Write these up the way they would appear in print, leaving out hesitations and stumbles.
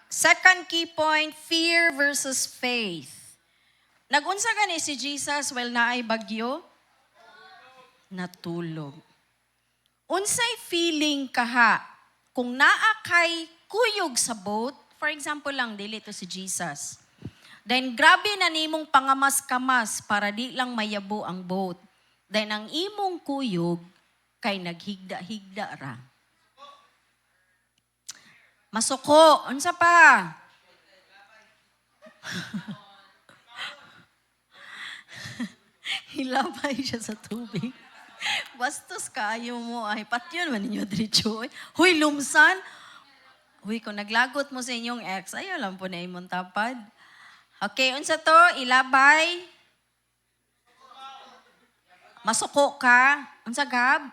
Second key point, fear versus faith. Nagunsa gani si Jesus while naay bagyo? Natulog. Unsay feeling kaha kung naa kay kuyog sa boat, for example lang, dili to si Jesus. Then grabe na nimong pangamas-kamas para di lang mayabo ang boat. Then ang imong kuyog kay naghigda-higda ra. Masuko, unsa pa? Hilabay siya sa tubig. Bastos kayo mo ay patyon man ninyo diretso. Huy lumsan. Huy kung naglagot mo sa inyong ex, ayaw lang po na imong tapad. Okay, unsa to? Ilabay. Masuko ka. Unsa gab?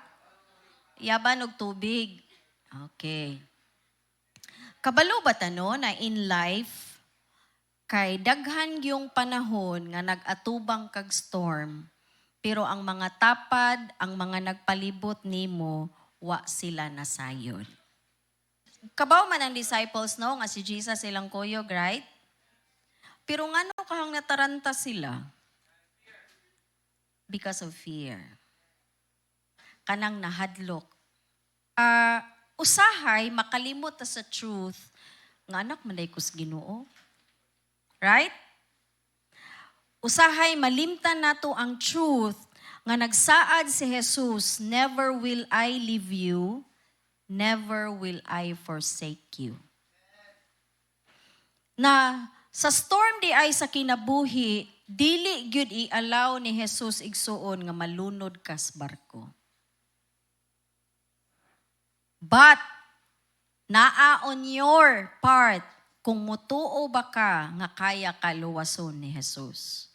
Yaban og tubig. Okay. Kabalo ba tano na in life, kay daghan yung panahon nga nag-atubang kag storm, pero ang mga tapad, ang mga nagpalibot nimo, wa sila nasayod. Kabaw man ang disciples no, nga si Jesus silang kuyog, right? Pero ngano kahang nataranta sila? Because of fear. Kanang nahadlok. Usahay makalimot ta sa truth nga anak manday kus Ginoo. Right? Usahay malimtan nato ang truth nga nagsaad si Jesus, never will I leave you, never will I forsake you. Na sa storm di ay sa kinabuhi, dili gyud i-allow ni Jesus igsuon nga malunod kas barko. But, naa on your part, kung mutuo ba ka nga kaya ka luwason ni Jesus.